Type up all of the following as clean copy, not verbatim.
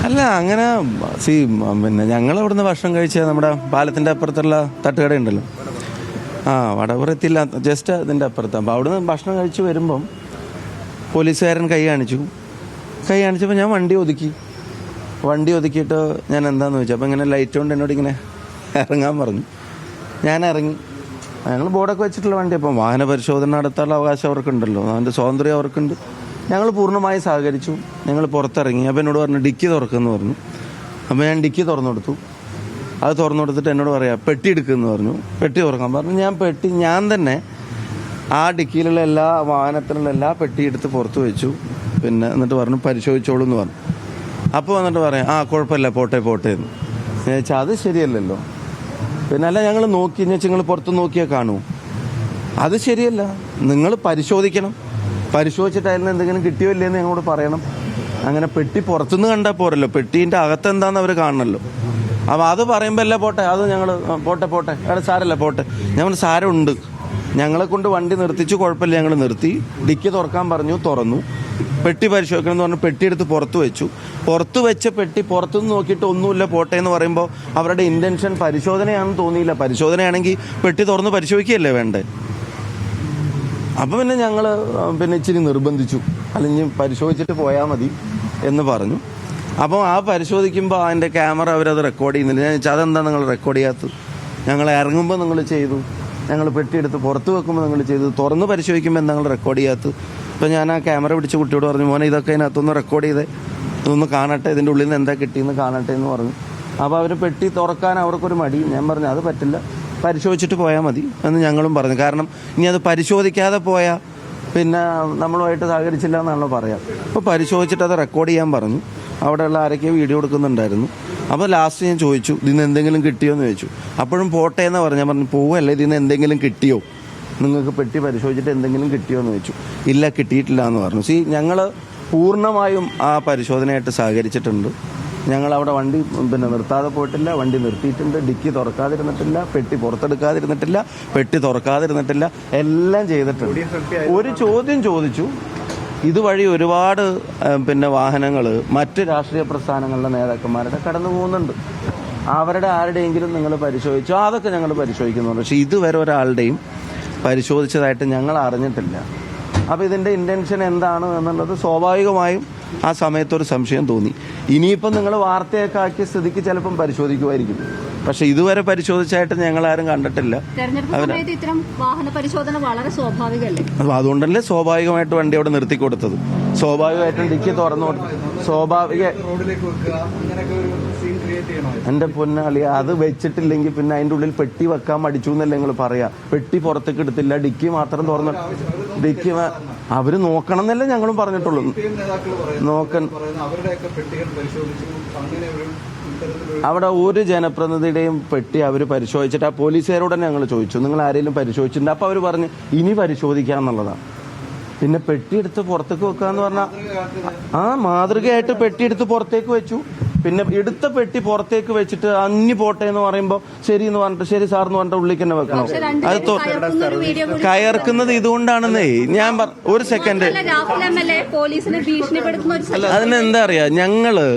അല്ല അങ്ങനെ പിന്നെ ഞങ്ങൾ ഇവിടുന്ന് ഭക്ഷണം കഴിച്ച നമ്മുടെ പാലത്തിൻ്റെ അപ്പുറത്തുള്ള തട്ടുകട ഉണ്ടല്ലോ, വടപുറത്തില്ല, ജസ്റ്റ് അതിൻ്റെ അപ്പുറത്ത്. അപ്പോൾ അവിടുന്ന് ഭക്ഷണം കഴിച്ച് വരുമ്പം പോലീസുകാരൻ കൈ കാണിച്ചപ്പോൾ ഞാൻ വണ്ടി ഒതുക്കിയിട്ട് ഞാൻ എന്താണെന്ന് ചോദിച്ചു. അപ്പോൾ ഇങ്ങനെ ലൈറ്റ് കൊണ്ട് എന്നോട് ഇങ്ങനെ ഇറങ്ങാൻ പറഞ്ഞു. ഞാൻ ഇറങ്ങി. ഞങ്ങൾ ബോർഡൊക്കെ വെച്ചിട്ടുള്ള വണ്ടി, അപ്പം വാഹന പരിശോധന നടത്താനുള്ള അവകാശം അവർക്കുണ്ടല്ലോ, അതിൻ്റെ സ്വാതന്ത്ര്യം അവർക്കുണ്ട്. ഞങ്ങൾ പൂർണ്ണമായി സഹകരിച്ചു. ഞങ്ങൾ പുറത്തിറങ്ങി. അപ്പോൾ എന്നോട് പറഞ്ഞു ഡിക്കി തുറക്കുമെന്ന് പറഞ്ഞു. അപ്പോൾ ഞാൻ ഡിക്കി തുറന്നു കൊടുത്തു. അത് തുറന്നു കൊടുത്തിട്ട് എന്നോട് പറയാം പെട്ടി എടുക്കുമെന്ന് പറഞ്ഞു. പെട്ടി തുറക്കാൻ പറഞ്ഞു. ഞാൻ തന്നെ ആ ഡിക്കിയിലുള്ള എല്ലാ വാഹനത്തിലുള്ള എല്ലാ പെട്ടി എടുത്ത് പുറത്ത് വെച്ചു. പിന്നെ എന്നിട്ട് പറഞ്ഞു പരിശോധിച്ചോളൂ എന്ന് പറഞ്ഞു. അപ്പോൾ വന്നിട്ട് പറയാം കുഴപ്പമില്ല, പോട്ടെ എന്ന്. ഞാൻ ചോദിച്ചാൽ അത് ശരിയല്ലല്ലോ. പിന്നെ അല്ല, ഞങ്ങൾ നോക്കി എന്ന് വെച്ചാൽ നിങ്ങൾ പുറത്ത് നോക്കിയാൽ കാണൂ, അത് ശരിയല്ല. നിങ്ങൾ പരിശോധിക്കണം. പരിശോധിച്ചിട്ട് അതിൽ നിന്ന് എന്തെങ്കിലും കിട്ടിയോ ഇല്ലയെന്ന് ഞങ്ങളോട് പറയണം. അങ്ങനെ പെട്ടി പുറത്തുനിന്ന് കണ്ടാൽ പോരല്ലോ, പെട്ടീൻ്റെ അകത്തെന്താണെന്ന് അവർ കാണണമല്ലോ. അപ്പോൾ അത് പറയുമ്പോൾ അല്ല പോട്ടെ, അത് ഞങ്ങൾ പോട്ടെ അവിടെ സാരല്ല പോട്ടെ. ഞങ്ങൾ സാരമുണ്ട്, ഞങ്ങളെ കൊണ്ട് വണ്ടി നിർത്തിച്ചു, കുഴപ്പമില്ല. ഞങ്ങൾ നിർത്തി. ഡിക്കി തുറക്കാൻ പറഞ്ഞു, തുറന്നു. പെട്ടി പരിശോധിക്കണം എന്ന് പറഞ്ഞ് പെട്ടി എടുത്ത് പുറത്ത് വെച്ച പെട്ടി പുറത്തുനിന്ന് നോക്കിയിട്ട് ഒന്നുമില്ല പോട്ടെ എന്ന് പറയുമ്പോൾ അവരുടെ ഇൻറ്റൻഷൻ പരിശോധനയാണെന്ന് തോന്നിയില്ല. പരിശോധനയാണെങ്കിൽ പെട്ടി തുറന്ന് പരിശോധിക്കുകയല്ലേ വേണ്ടേ. അപ്പോൾ പിന്നെ ഞങ്ങൾ ഇച്ചിരി നിർബന്ധിച്ചു, അല്ലെങ്കിൽ പരിശോധിച്ചിട്ട് പോയാൽ മതി എന്ന് പറഞ്ഞു. അപ്പോൾ പരിശോധിക്കുമ്പോൾ അതിൻ്റെ ക്യാമറ അവരത് റെക്കോർഡ് ചെയ്യുന്നില്ല. ഞാൻ ചോദിച്ചാൽ അതെന്താ നിങ്ങൾ റെക്കോർഡ് ചെയ്യാത്തത്? ഞങ്ങൾ ഇറങ്ങുമ്പോൾ നിങ്ങൾ ചെയ്തു, ഞങ്ങൾ പെട്ടിയെടുത്ത് പുറത്ത് വെക്കുമ്പോൾ നിങ്ങൾ ചെയ്തു, തുറന്ന് പരിശോധിക്കുമ്പോൾ എന്താ നിങ്ങൾ റെക്കോർഡ് ചെയ്യാത്തത്? അപ്പോൾ ഞാൻ ആ ക്യാമറ പിടിച്ച് കുട്ടിയോട് പറഞ്ഞു, മോനെ ഇതൊക്കെ അതിനകത്തൊന്ന് റെക്കോർഡ് ചെയ്തേ, ഇതൊന്ന് കാണട്ടെ, ഇതിൻ്റെ ഉള്ളിൽ നിന്ന് എന്താ കിട്ടിയെന്ന് കാണട്ടെ എന്ന് പറഞ്ഞു. അപ്പോൾ അവർ പെട്ടി തുറക്കാൻ അവർക്കൊരു മടി. ഞാൻ പറഞ്ഞു അത് പറ്റില്ല, പരിശോധിച്ചിട്ട് പോയാൽ മതി എന്ന് ഞങ്ങളും പറഞ്ഞു. കാരണം ഇനി അത് പരിശോധിക്കാതെ പോയാൽ പിന്നെ നമ്മളുമായിട്ട് സഹകരിച്ചില്ല എന്നാണല്ലോ പറയാം. അപ്പോൾ പരിശോധിച്ചിട്ട് അത് റെക്കോർഡ് ചെയ്യാൻ പറഞ്ഞു. അവിടെയുള്ള ആരൊക്കെയോ വീഡിയോ എടുക്കുന്നുണ്ടായിരുന്നു. അപ്പോൾ ലാസ്റ്റ് ഞാൻ ചോദിച്ചു ഇതിന് എന്തെങ്കിലും കിട്ടിയോ എന്ന് ചോദിച്ചു. അപ്പോഴും പോട്ടെ എന്ന് പറഞ്ഞു. ഞാൻ പറഞ്ഞു പോവല്ലേ, ഇതിന് എന്തെങ്കിലും കിട്ടിയോ, നിങ്ങൾക്ക് പെട്ടി പരിശോധിച്ചിട്ട് എന്തെങ്കിലും കിട്ടിയോ എന്ന് ചോദിച്ചു. ഇല്ല, കിട്ടിയിട്ടില്ല എന്ന് പറഞ്ഞു. ഞങ്ങൾ പൂർണ്ണമായും ആ പരിശോധനയായിട്ട് സഹകരിച്ചിട്ടുണ്ട്. ഞങ്ങൾ അവിടെ വണ്ടി നിർത്താതെ പോയിട്ടില്ല, വണ്ടി നിർത്തിയിട്ടുണ്ട്, ഡിക്കി തുറക്കാതിരുന്നിട്ടില്ല, പെട്ടി പുറത്തെടുക്കാതിരുന്നിട്ടില്ല, പെട്ടി തുറക്കാതിരുന്നിട്ടില്ല, എല്ലാം ചെയ്തിട്ടുണ്ട്. ഒരു ചോദ്യം ചോദിച്ചു. ഇതുവഴി ഒരുപാട് വാഹനങ്ങൾ മറ്റ് രാഷ്ട്രീയ പ്രസ്ഥാനങ്ങളുടെ നേതാക്കന്മാരുടെ കടന്നു പോകുന്നുണ്ട്. അവരുടെ ആരുടെയെങ്കിലും നിങ്ങൾ പരിശോധിച്ചോ? അതൊക്കെ ഞങ്ങൾ പരിശോധിക്കുന്നുണ്ട്. പക്ഷെ ഇതുവരെ ഒരാളുടെയും പരിശോധിച്ചതായിട്ട് ഞങ്ങൾ അറിഞ്ഞിട്ടില്ല. അപ്പോൾ ഇതിൻ്റെ ഇൻറ്റൻഷൻ എന്താണ് എന്നുള്ളത് സ്വാഭാവികമായും ആ സമയത്തൊരു സംശയം തോന്നി. ഇനിയിപ്പം നിങ്ങൾ വാർത്തയൊക്കെ ആക്കിയ സ്ഥിതിക്ക് ചിലപ്പം പരിശോധിക്കുമായിരിക്കും. പക്ഷെ ഇതുവരെ പരിശോധിച്ചായിട്ട് ഞങ്ങളാരും കണ്ടിട്ടില്ല. ഇത്തരം വാഹന പരിശോധന വളരെ സ്വാഭാവികമല്ലേ? അതുകൊണ്ടല്ലേ സ്വാഭാവികമായിട്ട് വണ്ടി അവിടെ നിർത്തിക്കൊടുത്തത്. സ്വാഭാവികമായിട്ടും ഡിക്കി തുറന്നു എന്റെ പൊന്നാളി, അത് വെച്ചിട്ടില്ലെങ്കിൽ പിന്നെ അതിൻ്റെ ഉള്ളിൽ പെട്ടി വെക്കാൻ മടിച്ചു എന്നല്ലേ നിങ്ങൾ പറയാ. പെട്ടി പുറത്തേക്ക് എടുത്തില്ല, ഡിക്കി മാത്രം തുറന്നു. ഡിക്കി അവര് നോക്കണം എന്നല്ലേ ഞങ്ങളും പറഞ്ഞിട്ടുള്ളൂ. അവിടെ ഒരു ജനപ്രതിനിധിയുടെയും പെട്ടി അവർ പരിശോധിച്ചിട്ട് ആ പോലീസുകാരോട് തന്നെ ഞങ്ങൾ ചോദിച്ചു, നിങ്ങൾ ആരെങ്കിലും പരിശോധിച്ചിട്ടുണ്ട്? അപ്പോൾ അവർ പറഞ്ഞു ഇനി പരിശോധിക്കാന്നുള്ളതാണ്. പിന്നെ പെട്ടിയെടുത്ത് പുറത്തേക്ക് വെക്കാന്ന് പറഞ്ഞാൽ മാതൃകയായിട്ട് പെട്ടിയെടുത്ത് പുറത്തേക്ക് വെച്ചു. പിന്നെ എടുത്ത പെട്ടി പുറത്തേക്ക് വെച്ചിട്ട് അന്നി പോട്ടെ എന്ന് പറയുമ്പോൾ ശരി എന്ന് പറഞ്ഞിട്ട് ശരി സാർ എന്ന് പറഞ്ഞിട്ട് ഉള്ളിൽ തന്നെ വെക്കണം. അത് കയർക്കുന്നത് ഇതുകൊണ്ടാണെന്നേ. ഞാൻ ഒരു സെക്കൻഡ്, അതിനെന്താ അറിയാ, ഞങ്ങള്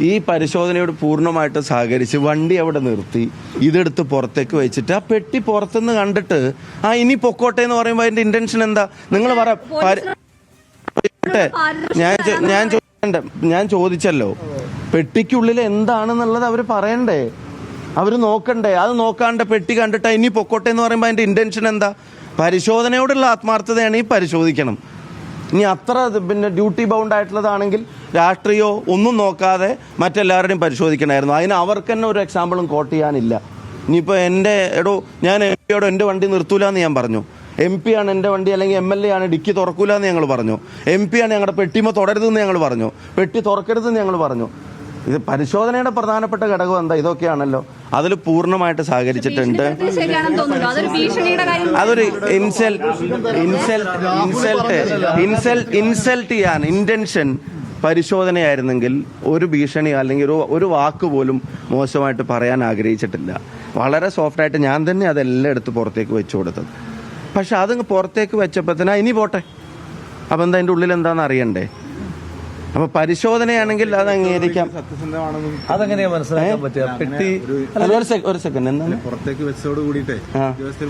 ഈ പരിശോധനയോട് പൂർണ്ണമായിട്ട് സഹകരിച്ച് വണ്ടി അവിടെ നിർത്തി ഇതെടുത്ത് പുറത്തേക്ക് വെച്ചിട്ട് ആ പെട്ടി പുറത്തുനിന്ന് കണ്ടിട്ട് ഇനി പൊക്കോട്ടെ എന്ന് പറയുമ്പോൾ അതിന്റെ ഇന്റൻഷൻ എന്താ നിങ്ങൾ ഞാൻ ചോദിച്ചല്ലോ, പെട്ടിക്കുള്ളിൽ എന്താണെന്നുള്ളത് അവർ പറയണ്ടേ, അവർ നോക്കണ്ടേ? അത് നോക്കാണ്ട് പെട്ടി കണ്ടിട്ട് ഇനി പൊക്കോട്ടെ എന്ന് പറയുമ്പോൾ അതിന്റെ ഇന്റൻഷൻ എന്താ? പരിശോധനയോടുള്ള ആത്മാർത്ഥതയാണെങ്കിൽ പരിശോധിക്കണം. ഇനി അത്ര ഡ്യൂട്ടി ബൗണ്ട് ആയിട്ടുള്ളതാണെങ്കിൽ രാഷ്ട്രീയോ ഒന്നും നോക്കാതെ മറ്റെല്ലാവരുടെയും പരിശോധിക്കണമായിരുന്നു. അതിന് അവർക്ക് തന്നെ ഒരു എക്സാമ്പിളും കോട്ട് ചെയ്യാനില്ല. ഇനിയിപ്പോൾ ഞാൻ എം പിയോട് എൻ്റെ വണ്ടി നിർത്തൂല എന്ന് ഞാൻ പറഞ്ഞു. എം പി ആണ് എൻ്റെ വണ്ടി അല്ലെങ്കിൽ MLA ആണ് ഡിക്കി തുറക്കൂല എന്ന് ഞങ്ങൾ പറഞ്ഞു. MP ആണ് ഞങ്ങളുടെ പെട്ടിമ തുടരുതെന്ന് ഞങ്ങൾ പറഞ്ഞു, പെട്ടി തുറക്കരുതെന്ന് ഞങ്ങൾ പറഞ്ഞു. ഇത് പരിശോധനയുടെ പ്രധാനപ്പെട്ട ഘടകം എന്താ? ഇതൊക്കെയാണല്ലോ. അതിൽ പൂർണ്ണമായിട്ട് സഹകരിച്ചിട്ടുണ്ട്. അതൊരു ഇൻസൾട്ട് ചെയ്യാൻ ഇന്റൻഷൻ പരിശോധനയായിരുന്നെങ്കിൽ ഒരു ഭീഷണി അല്ലെങ്കിൽ ഒരു വാക്ക് പോലും മോശമായിട്ട് പറയാൻ ആഗ്രഹിച്ചിട്ടില്ല. വളരെ സോഫ്റ്റായിട്ട് ഞാൻ തന്നെ അതെല്ലാം എടുത്ത് പുറത്തേക്ക് വെച്ചു കൊടുത്തത്. പക്ഷെ അതങ്ങ് പുറത്തേക്ക് വെച്ചപ്പോൾ തന്നെ ഇനി പോട്ടെ, അപ്പം എന്താ അതിൻ്റെ ഉള്ളിൽ എന്താണെന്ന് അറിയണ്ടേ? അപ്പൊ പരിശോധനയാണെങ്കിൽ അത് അംഗീകരിക്കാം. സത്യസന്ധമാണെന്നും അതെങ്ങനെയാ മനസ്സിലാക്കാൻ പറ്റുക? പെട്ടി ഒരു സെക്കൻഡ് എന്താണ് പുറത്തേക്ക് വെച്ചതോട് കൂടിയിട്ടേ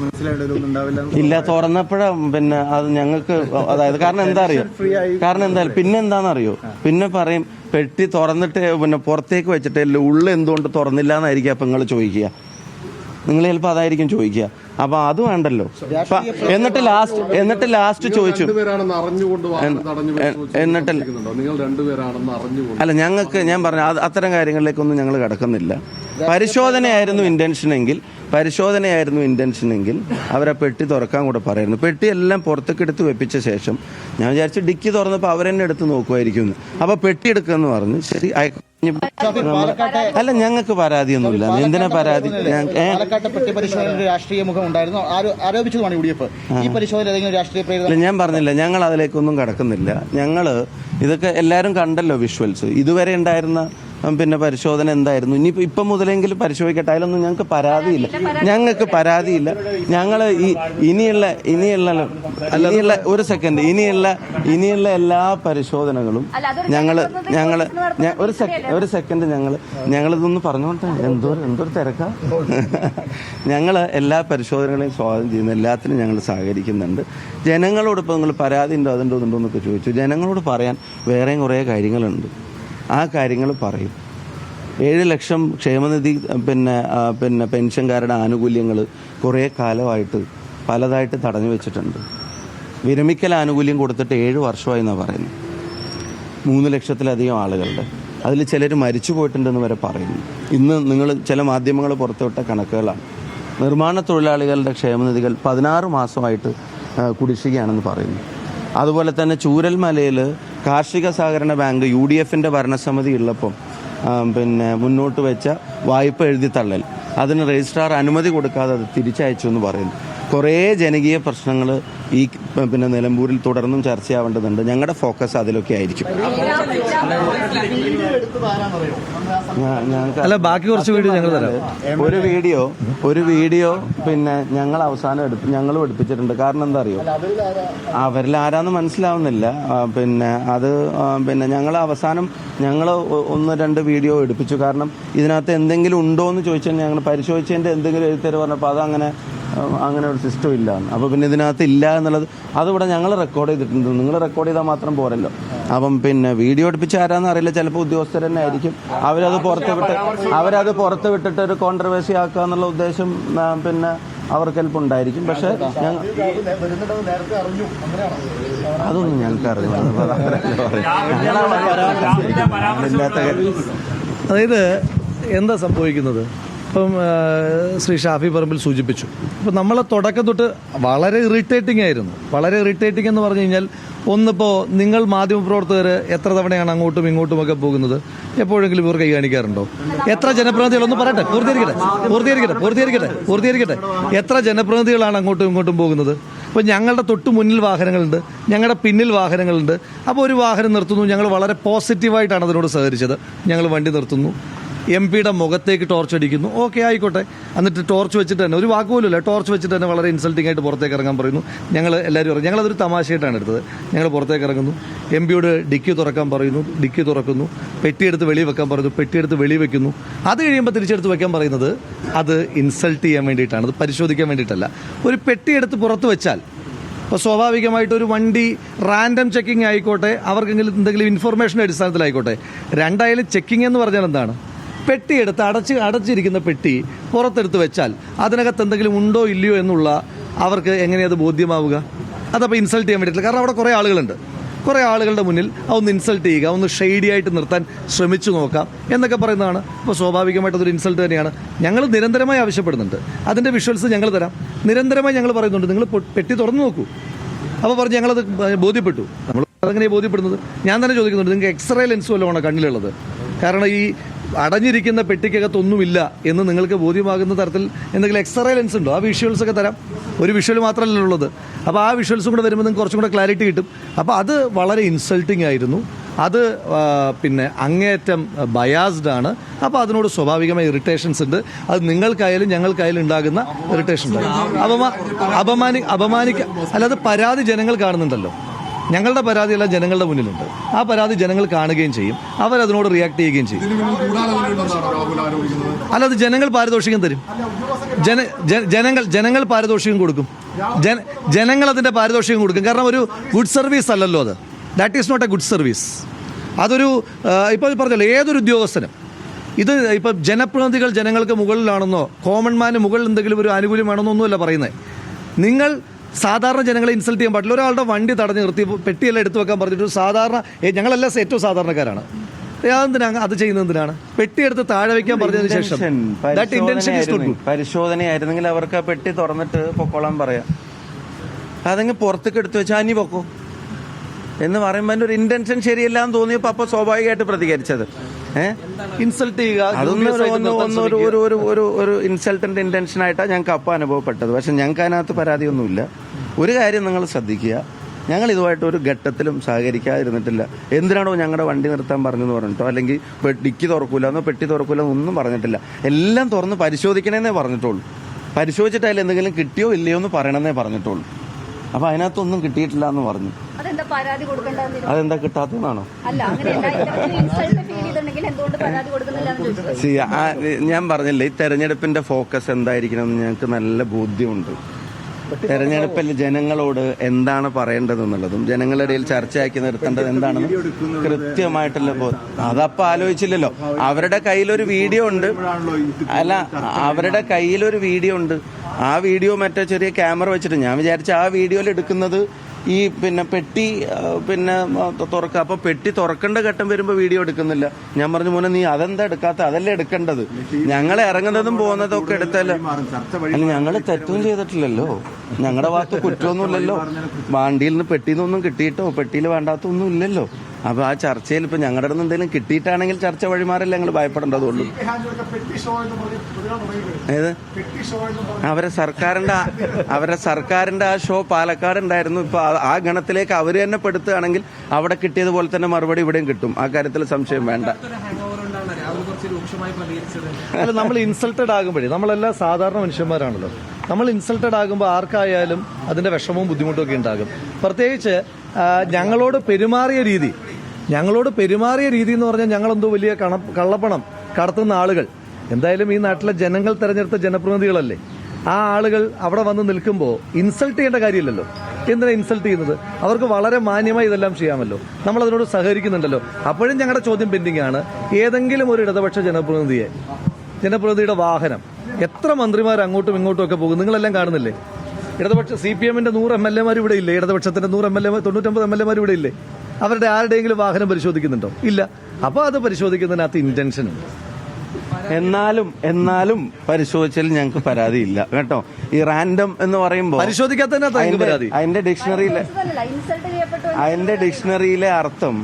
മനസ്സിലായിട്ടൊന്നും ഉണ്ടാവില്ല. ഇല്ല, തുറന്നപ്പോഴ പിന്നെ അത് ഞങ്ങൾക്ക് അതായത് കാരണം എന്താ അറിയോ, കാരണം എന്താ പിന്നെ എന്താണെന്നറിയോ, പിന്നെ പറയും പെട്ടി തുറന്നിട്ട് പിന്നെ പുറത്തേക്ക് വെച്ചിട്ട് ഉള്ളിൽ എന്തുകൊണ്ട് തുറന്നില്ല എന്നായിരിക്കും അപ്പൊ നിങ്ങൾ ചോദിക്കുക. നിങ്ങൾ ചിലപ്പോൾ അതായിരിക്കും ചോദിക്കുക. അപ്പൊ അത് വേണ്ടല്ലോ. എന്നിട്ട് ലാസ്റ്റ് ചോദിച്ചു അല്ല ഞങ്ങൾക്ക് ഞാൻ പറഞ്ഞു അത്തരം കാര്യങ്ങളിലേക്കൊന്നും ഞങ്ങൾ കടക്കുന്നില്ല. പരിശോധനയായിരുന്നു ഇന്റൻഷനെങ്കിൽ അവരെ പെട്ടി തുറക്കാൻ കൂടെ പറയായിരുന്നു. പെട്ടി എല്ലാം പുറത്തേക്ക് എടുത്ത് വെപ്പിച്ച ശേഷം ഞാൻ വിചാരിച്ചു ഡിക്കി തുറന്നപ്പോൾ അവരെന്നെ എടുത്ത് നോക്കുമായിരിക്കും. അപ്പൊ പെട്ടി എടുക്കുമെന്ന് പറഞ്ഞു. ശരി, അല്ല ഞങ്ങൾക്ക് പരാതിയൊന്നുമില്ല. എന്തിനാ പരാതി? രാഷ്ട്രീയ മുഖം ഉണ്ടായിരുന്നു ആരോപിച്ചതുമാണ് UDF. ഈ പരിശോധന രാഷ്ട്രീയ പ്രേരിത? ഞാൻ പറഞ്ഞില്ല, ഞങ്ങൾ അതിലേക്കൊന്നും കടക്കുന്നില്ല. ഞങ്ങള് ഇതൊക്കെ എല്ലാവരും കണ്ടല്ലോ വിഷ്വൽസ്. ഇതുവരെ ഉണ്ടായിരുന്ന പിന്നെ പരിശോധന എന്തായിരുന്നു. ഇപ്പം മുതലെങ്കിലും പരിശോധിക്കട്ടെ. അതിലൊന്നും ഞങ്ങൾക്ക് പരാതിയില്ല. ഞങ്ങൾ ഇനിയുള്ള ഒരു സെക്കൻഡ് ഇനിയുള്ള എല്ലാ പരിശോധനകളും ഒരു സെക്കൻഡ് ഞങ്ങളിതൊന്ന് പറഞ്ഞോട്ടെ. എന്തൊരു തിരക്കാ. ഞങ്ങൾ എല്ലാ പരിശോധനകളെയും സ്വാഗതം ചെയ്യുന്നു. എല്ലാത്തിനും ഞങ്ങൾ സഹകരിക്കുന്നുണ്ട്. ജനങ്ങളോട് ഇപ്പോൾ നിങ്ങൾ പരാതി ഉണ്ടോ അതുണ്ടോ എന്നൊക്കെ ചോദിച്ചു. ജനങ്ങളോട് പറയാൻ വേറെയും കുറേ കാര്യങ്ങളുണ്ട്. ആ കാര്യങ്ങൾ പറയും. 7 ലക്ഷം ക്ഷേമനിധി പിന്നെ പെൻഷൻകാരുടെ ആനുകൂല്യങ്ങൾ കുറേ കാലമായിട്ട് പലതായിട്ട് തടഞ്ഞു വെച്ചിട്ടുണ്ട്. വിരമിക്കൽ ആനുകൂല്യം കൊടുത്തിട്ട് 7 വർഷമായി എന്നാണ് പറയുന്നത്. 3 ലക്ഷത്തിലധികം ആളുകളുടെ അതിൽ ചിലർ മരിച്ചു പോയിട്ടുണ്ടെന്ന് വരെ പറയുന്നു. ഇന്ന് നിങ്ങൾ ചില മാധ്യമങ്ങൾ പുറത്തുവിട്ട കണക്കുകളാണ്. നിർമ്മാണ തൊഴിലാളികളുടെ ക്ഷേമനിധികൾ 16 മാസമായിട്ട് കുടിശ്ശികയാണെന്ന് പറയുന്നു. അതുപോലെ തന്നെ ചൂരൽമലയിൽ കാർഷിക സഹകരണ ബാങ്ക് UDFന്റെ ഭരണസമിതി ഉള്ളപ്പം പിന്നെ മുന്നോട്ട് വെച്ച വായ്പ എഴുതി തള്ളൽ, അതിന് രജിസ്ട്രാർ അനുമതി കൊടുക്കാതെ അത് തിരിച്ചയച്ചു എന്ന് പറയുന്നു. കുറേ ജനകീയ പ്രശ്നങ്ങൾ ഈ പിന്നെ നിലമ്പൂരിൽ തുടർന്നും ചർച്ചയാവേണ്ടതുണ്ട്. ഞങ്ങളുടെ ഫോക്കസ് അതിലൊക്കെ ആയിരിക്കും. അല്ല ബാക്കി കുറച്ച് വീഡിയോ ഞങ്ങൾ തരാം. ഒരു വീഡിയോ പിന്നെ ഞങ്ങളും എടുപ്പിച്ചിട്ടുണ്ട്. കാരണം എന്താ അറിയോ, അവരിൽ ആരാന്ന് മനസ്സിലാവുന്നില്ല. പിന്നെ ഞങ്ങൾ അവസാനം 1-2 വീഡിയോ എടുപ്പിച്ചു. കാരണം ഇതിനകത്ത് എന്തെങ്കിലും ഉണ്ടോ എന്ന് ചോദിച്ചാൽ ഞങ്ങൾ പരിശോധിച്ചതിൻ്റെ എന്തെങ്കിലും എഴുത്തര് പറഞ്ഞപ്പോൾ അങ്ങനെ ഒരു സിസ്റ്റം ഇല്ല. അപ്പോൾ പിന്നെ ഇതിനകത്ത് ഇല്ല എന്നുള്ളത് അതിവിടെ ഞങ്ങൾ റെക്കോർഡ് ചെയ്തിട്ടുണ്ട്. നിങ്ങൾ റെക്കോർഡ് ചെയ്താൽ മാത്രം പോരല്ലോ. അപ്പം പിന്നെ വീഡിയോ എടുപ്പിച്ച് ആരാന്ന് അറിയില്ല. ചിലപ്പോൾ ഉദ്യോഗസ്ഥർ തന്നെ ആയിരിക്കും. അവരത് പുറത്ത് വിട്ടിട്ട് ഒരു കോൺട്രവേഴ്സി ആക്കുക എന്നുള്ള ഉദ്ദേശം പിന്നെ അവർക്ക് ചിലപ്പോൾ ഉണ്ടായിരിക്കും. പക്ഷെ അതൊന്നും ഞങ്ങൾക്ക് അറിയില്ല. അതായത് എന്താ സംഭവിക്കുന്നത്, ഇപ്പം ശ്രീ ഷാഫി പറമ്പിൽ സൂചിപ്പിച്ചു. ഇപ്പം നമ്മളെ തുടക്കം തൊട്ട് വളരെ ഇറിറ്റേറ്റിംഗ് ആയിരുന്നു. വളരെ ഇറിറ്റേറ്റിംഗ് എന്ന് പറഞ്ഞു കഴിഞ്ഞാൽ, ഒന്നിപ്പോൾ നിങ്ങൾ മാധ്യമപ്രവർത്തകർ എത്ര തവണയാണ് അങ്ങോട്ടും ഇങ്ങോട്ടുമൊക്കെ പോകുന്നത്? എപ്പോഴെങ്കിലും ഇവർ കൈ കാണിക്കാറുണ്ടോ? എത്ര ജനപ്രതിനിധികളൊന്ന് പറയട്ടെ, പൂർത്തീകരിക്കട്ടെ. എത്ര ജനപ്രതിനിധികളാണ് അങ്ങോട്ടും ഇങ്ങോട്ടും പോകുന്നത്? ഇപ്പോൾ ഞങ്ങളുടെ തൊട്ട് മുന്നിൽ വാഹനങ്ങളുണ്ട്, ഞങ്ങളുടെ പിന്നിൽ വാഹനങ്ങളുണ്ട്. അപ്പോൾ ഒരു വാഹനം നിർത്തുന്നു, ഞങ്ങൾ വളരെ പോസിറ്റീവായിട്ടാണ് അതിനോട് സഹകരിച്ചത്. ഞങ്ങൾ വണ്ടി നിർത്തുന്നു, MP-യുടെ മുഖത്തേക്ക് ടോർച്ച് അടിക്കുന്നു. ഓക്കെ, ആയിക്കോട്ടെ. എന്നിട്ട് ടോർച്ച് വെച്ചിട്ട് തന്നെ, ഒരു വാക്കുപോലുമില്ല, ടോർച്ച് വെച്ചിട്ട് തന്നെ വളരെ ഇൻസൾട്ടിംഗ് ആയിട്ട് പുറത്തേക്ക് ഇറങ്ങാൻ പറയുന്നു. ഞങ്ങൾ എല്ലാവരും ഇറങ്ങി. ഞങ്ങളതൊരു തമാശയായിട്ടാണ് എടുത്തത്. ഞങ്ങൾ പുറത്തേക്ക് ഇറങ്ങുന്നു, MP-യോട് ഡിക്കി തുറക്കാൻ പറയുന്നു, ഡിക്കി തുറക്കുന്നു. പെട്ടിയെടുത്ത് വെളി വെക്കാൻ പറയുന്നു, പെട്ടിയെടുത്ത് വെളി വെക്കുന്നു. അത് കഴിയുമ്പോൾ തിരിച്ചെടുത്ത് വെക്കാൻ പറയുന്നത് അത് ഇൻസൾട്ട് ചെയ്യാൻ വേണ്ടിയിട്ടാണ്, അത് പരിശോധിക്കാൻ വേണ്ടിയിട്ടല്ല. ഒരു പെട്ടിയെടുത്ത് പുറത്ത് വെച്ചാൽ അപ്പോൾ സ്വാഭാവികമായിട്ട് ഒരു വണ്ടി റാൻഡം ചെക്കിംഗ് ആയിക്കോട്ടെ, അവർക്കെങ്കിലും എന്തെങ്കിലും ഇൻഫർമേഷൻ്റെ അടിസ്ഥാനത്തിലായിക്കോട്ടെ. രണ്ടായാലും ചെക്കിംഗ് എന്ന് പറഞ്ഞാൽ എന്താണ്? പെട്ടിയെടുത്ത് അടച്ചിരിക്കുന്ന പെട്ടി പുറത്തെടുത്ത് വെച്ചാൽ അതിനകത്ത് എന്തെങ്കിലും ഉണ്ടോ ഇല്ലയോ എന്നുള്ള അവർക്ക് എങ്ങനെയത് ബോധ്യമാവുക? അതപ്പോൾ ഇൻസൾട്ട് ചെയ്യാൻ വേണ്ടിയിട്ടില്ല. കാരണം അവിടെ കുറേ ആളുകളുണ്ട്. കുറേ ആളുകളുടെ മുന്നിൽ അതൊന്ന് ഇൻസൾട്ട് ചെയ്യുക, ഒന്ന് ഷെയ്ഡി ആയിട്ട് നിർത്താൻ ശ്രമിച്ചു നോക്കാം എന്നൊക്കെ പറയുന്നതാണ്. അപ്പോൾ സ്വാഭാവികമായിട്ട് അതൊരു ഇൻസൾട്ട് തന്നെയാണ്. ഞങ്ങൾ നിരന്തരമായി ആവശ്യപ്പെടുന്നുണ്ട്. അതിൻ്റെ വിഷ്വൽസ് ഞങ്ങൾ തരാം. നിരന്തരമായി ഞങ്ങൾ പറയുന്നുണ്ട്, നിങ്ങൾ പെട്ടി തുറന്നു നോക്കൂ. അപ്പോൾ പറഞ്ഞ് ഞങ്ങളത് ബോധ്യപ്പെട്ടു. നമ്മൾ അതെങ്ങനെയാണ് ബോധ്യപ്പെടുന്നത്? ഞാൻ തന്നെ ചോദിക്കുന്നുണ്ട്, നിങ്ങൾക്ക് എക്സ്റേ ലെൻസ് വല്ലതുമാണ് കണ്ണിലുള്ളത്? കാരണം ഈ അടഞ്ഞിരിക്കുന്ന പെട്ടിക്കകത്തൊന്നുമില്ല എന്ന് നിങ്ങൾക്ക് ബോധ്യമാകുന്ന തരത്തിൽ എന്തെങ്കിലും എക്സ്റേ ലെൻസ് ഉണ്ടോ? ആ വിഷ്വൽസൊക്കെ തരാം. ഒരു വിഷ്വൽ മാത്രമല്ല ഉള്ളത്. അപ്പോൾ ആ വിഷ്വൽസും കൂടെ വരുമ്പോൾ നിങ്ങൾക്ക് കുറച്ചും കൂടെ ക്ലാരിറ്റി കിട്ടും. അപ്പോൾ അത് വളരെ ഇൻസൾട്ടിംഗ് ആയിരുന്നു. അത് പിന്നെ അങ്ങേയറ്റം ബയാസ്ഡ് ആണ്. അപ്പോൾ അതിനോട് സ്വാഭാവികമായ ഇറിറ്റേഷൻസ് ഉണ്ട്. അത് നിങ്ങൾക്കായാലും ഞങ്ങൾക്കായാലും ഉണ്ടാകുന്ന ഇറിറ്റേഷൻ ഉണ്ട്. അല്ലാതെ പരാതി ജനങ്ങൾ കാണുന്നുണ്ടല്ലോ. ഞങ്ങളുടെ പരാതിയെല്ലാം ജനങ്ങളുടെ മുന്നിലുണ്ട്. ആ പരാതി ജനങ്ങൾ കാണുകയും ചെയ്യും, അവരതിനോട് റിയാക്ട് ചെയ്യുകയും ചെയ്യും. അല്ല, അത് ജനങ്ങൾ പാരിതോഷികം തരും. ജനങ്ങൾ പാരിതോഷികം കൊടുക്കും. ജനങ്ങൾ അതിൻ്റെ പാരിതോഷികം കൊടുക്കും. കാരണം ഒരു ഗുഡ് സർവീസ് അല്ലല്ലോ അത്. That is not a good service. അതൊരു ഇപ്പോൾ പറഞ്ഞല്ലോ, ഏതൊരു ഉദ്യോഗസ്ഥനും ഇത് ഇപ്പം ജനപ്രതിനിധികൾ ജനങ്ങൾക്ക് മുകളിലാണെന്നോ കോമൺ മാന് മുകളിൽ എന്തെങ്കിലും ഒരു ആനുകൂല്യം വേണമെന്നോ ഒന്നുമല്ല പറയുന്നത്. നിങ്ങൾ സാധാരണ ജനങ്ങളെ ഇൻസൾട്ട് ചെയ്യാൻ പാടില്ല. ഒരാളുടെ വണ്ടി തടഞ്ഞ് നിർത്തി പെട്ടിയെല്ലാം എടുത്തു വെക്കാൻ പറഞ്ഞിട്ട് സാധാരണ ഞങ്ങളെല്ലാം ഏറ്റവും സാധാരണക്കാരാണ്. അതെന്തിനാണ് അത് ചെയ്യുന്നത്? എന്തിനാണ് പെട്ടിയെടുത്ത് താഴെ വയ്ക്കാൻ പറഞ്ഞതിന് ശേഷം പരിശോധനയായിരുന്നെങ്കിൽ അവർക്ക് ആ പെട്ടി തുറന്നിട്ട് പൊക്കോളാൻ പറയാം. അതങ്ങ് പുറത്തേക്ക് എടുത്തു വെച്ചാൽ അനി പൊക്കോ എന്ന് പറയുമ്പോൾ അതിൻ്റെ ഒരു ഇന്റൻഷൻ ശരിയല്ല എന്ന് തോന്നിയപ്പോൾ അപ്പോൾ സ്വാഭാവികമായിട്ട് പ്രതികരിച്ചത് ഇൻസൾട്ട് ചെയ്യുക, അതൊന്നും ഒരു ഇൻസൾട്ടന്റ് ഇന്റൻഷൻ ആയിട്ടാണ് ഞങ്ങൾക്ക് അപ്പം അനുഭവപ്പെട്ടത്. പക്ഷെ ഞങ്ങൾക്ക് അതിനകത്ത് പരാതിയൊന്നുമില്ല. ഒരു കാര്യം നിങ്ങൾ ശ്രദ്ധിക്കുക, ഞങ്ങൾ ഇതുമായിട്ട് ഒരു ഘട്ടത്തിലും സഹകരിക്കാതിരുന്നിട്ടില്ല. എന്തിനാണോ ഞങ്ങളുടെ വണ്ടി നിർത്താൻ പറഞ്ഞെന്ന് പറഞ്ഞിട്ടോ അല്ലെങ്കിൽ ഡിക്കി തുറക്കൂല എന്നോ പെട്ടി തുറക്കൂല ഒന്നും പറഞ്ഞിട്ടില്ല. എല്ലാം തുറന്ന് പരിശോധിക്കണമെന്നേ പറഞ്ഞിട്ടുള്ളൂ. പരിശോധിച്ചിട്ട് അതിൽ എന്തെങ്കിലും കിട്ടിയോ ഇല്ലയോ എന്ന് പറയണമെന്നേ പറഞ്ഞിട്ടുള്ളൂ. അപ്പൊ അതിനകത്തൊന്നും കിട്ടിയിട്ടില്ല എന്ന് പറഞ്ഞു. അതെന്താ കിട്ടാത്തതാണോ? ഞാൻ പറഞ്ഞില്ലേ, ഈ തെരഞ്ഞെടുപ്പിന്റെ ഫോക്കസ് എന്തായിരിക്കണം എന്ന് ഞങ്ങൾക്ക് നല്ല ബോധ്യമുണ്ട്. തെരഞ്ഞെടുപ്പിൽ ജനങ്ങളോട് എന്താണ് പറയേണ്ടതെന്നുള്ളതും ജനങ്ങളുടെ ഇടയിൽ ചർച്ചയാക്കി നിർത്തേണ്ടത് എന്താണെന്ന് കൃത്യമായിട്ടുള്ള അതപ്പോൾ ആലോചിച്ചില്ലല്ലോ. അവരുടെ കയ്യിലൊരു വീഡിയോ ഉണ്ട്. അല്ല, അവരുടെ കയ്യിലൊരു വീഡിയോ ഉണ്ട്. ആ വീഡിയോ മറ്റേ ചെറിയ ക്യാമറ വെച്ചിട്ട് ഞാൻ വിചാരിച്ച ആ വീഡിയോയിൽ എടുക്കുന്നത് ഈ പെട്ടി തുറക്കുക. അപ്പൊ പെട്ടി തുറക്കേണ്ട ഘട്ടം വരുമ്പോൾ വീഡിയോ എടുക്കുന്നില്ല. ഞാൻ പറഞ്ഞു, മോനെ നീ അതെന്താ എടുക്കാത്ത? അതല്ലേ എടുക്കേണ്ടത്. ഞങ്ങളെ ഇറങ്ങുന്നതും പോകുന്നതും ഒക്കെ എടുത്തല്ലോ. അല്ല, ഞങ്ങൾ തെറ്റും ചെയ്തിട്ടില്ലല്ലോ. ഞങ്ങളുടെ ഭാഗത്ത് കുറ്റമൊന്നുമില്ലല്ലോ. വണ്ടിയിൽ നിന്ന് പെട്ടിന്നൊന്നും കിട്ടിയിട്ടോ പെട്ടിയിൽ വേണ്ടാത്തൊന്നും ഇല്ലല്ലോ. അപ്പൊ ആ ചർച്ചയിൽ ഇപ്പൊ ഞങ്ങളുടെ അടുത്ത് എന്തെങ്കിലും കിട്ടിയിട്ടാണെങ്കിൽ ചർച്ച വഴിമാറല്ലേ ഞങ്ങൾ ഭയപ്പെടേണ്ടതുള്ളൂ. ഏത് അവരെ സർക്കാരിന്റെ ആ ഷോ പാലക്കാട് ഉണ്ടായിരുന്നു. ഇപ്പൊ ആ ഗണത്തിലേക്ക് അവർ തന്നെ പെടുത്തുകയാണെങ്കിൽ അവിടെ കിട്ടിയതുപോലെ തന്നെ മറുപടി ഇവിടെയും കിട്ടും. ആ കാര്യത്തിൽ സംശയം വേണ്ട. അല്ല, നമ്മൾ ഇൻസൾട്ടഡ് ആകുമ്പോഴേ, നമ്മളെല്ലാം സാധാരണ മനുഷ്യന്മാരാണല്ലോ. നമ്മൾ ഇൻസൾട്ടഡ് ആകുമ്പോൾ ആർക്കായാലും അതിന്റെ വിഷമവും ബുദ്ധിമുട്ടും ഒക്കെ ഉണ്ടാകും. പ്രത്യേകിച്ച് ഞങ്ങളോട് പെരുമാറിയ രീതി എന്ന് പറഞ്ഞാൽ ഞങ്ങളെന്തോ വലിയ കള്ളപ്പണം കടത്തുന്ന ആളുകൾ. എന്തായാലും ഈ നാട്ടിലെ ജനങ്ങൾ തെരഞ്ഞെടുത്ത ജനപ്രതിനിധികളല്ലേ. ആ ആളുകൾ അവിടെ വന്ന് നിൽക്കുമ്പോൾ ഇൻസൾട്ട് ചെയ്യേണ്ട കാര്യമില്ലല്ലോ. എന്തിനാ ഇൻസൾട്ട് ചെയ്യുന്നത്? അവർക്ക് വളരെ മാന്യമായി ഇതെല്ലാം ചെയ്യാമല്ലോ. നമ്മൾ അതിനോട് സഹകരിക്കുന്നുണ്ടല്ലോ. അപ്പോഴും ഞങ്ങളുടെ ചോദ്യം പെൻഡിംഗ് ആണ്. ഏതെങ്കിലും ഒരു ഇടതുപക്ഷ ജനപ്രതിനിധിയുടെ വാഹനം, എത്ര മന്ത്രിമാർ അങ്ങോട്ടും ഇങ്ങോട്ടും ഒക്കെ പോകും നിങ്ങളെല്ലാം കാണുന്നില്ലേ? ഇടതുപക്ഷ CPM-ന്റെ 100 MLA-മാർ ഇവിടെ ഇല്ലേ? ഇടതുപക്ഷത്തിന്റെ 100 MLA 99 MLA-മാർ ഇവിടെ ഇല്ലേ? അവരുടെ ആരുടെയെങ്കിലും വാഹനം പരിശോധിക്കുന്നുണ്ടോ? ഇല്ല. അപ്പോൾ അത് പരിശോധിക്കുന്നതിനകത്ത് ഇന്റൻഷൻ ഉണ്ട്. എന്നാലും പരിശോധിച്ചാൽ ഞങ്ങൾക്ക് പരാതിയില്ല കേട്ടോ. ഈ റാൻഡം എന്ന് പറയുമ്പോൾ പരിശോധിക്കാത്തതിനകത്ത് അതിന്റെ ഡിക്ഷണറിയിലെ അർത്ഥം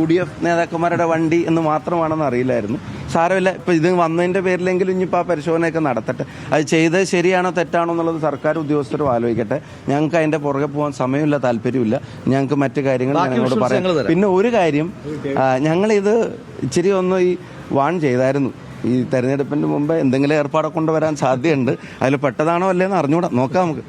UDF നേതാക്കന്മാരുടെ വണ്ടി എന്ന് മാത്രമാണെന്ന് അറിയില്ലായിരുന്നു. സാരമില്ല, ഇപ്പൊ ഇത് വന്നതിന്റെ പേരിലെങ്കിലും ഇനിയിപ്പോൾ ആ പരിശോധനയൊക്കെ നടത്തട്ടെ. അത് ചെയ്തത് ശരിയാണോ തെറ്റാണോ എന്നുള്ളത് സർക്കാർ ഉദ്യോഗസ്ഥരും ആലോചിക്കട്ടെ. ഞങ്ങൾക്ക് അതിന്റെ പുറകെ പോകാൻ സമയമില്ല, താല്പര്യമില്ല. ഞങ്ങൾക്ക് മറ്റു കാര്യങ്ങൾ ഞങ്ങളോട് പറയാം. പിന്നെ ഒരു കാര്യം, ഞങ്ങളിത് ഇച്ചിരി ഒന്ന് വാൺ ചെയ്തായിരുന്നു. ഈ തെരഞ്ഞെടുപ്പിന് മുമ്പ് എന്തെങ്കിലും ഏർപ്പാടെ കൊണ്ടുവരാൻ സാധ്യതയുണ്ട്. അതിൽ പെട്ടതാണോ അല്ലേന്ന് അറിഞ്ഞൂടാ. നോക്കാം നമുക്ക്.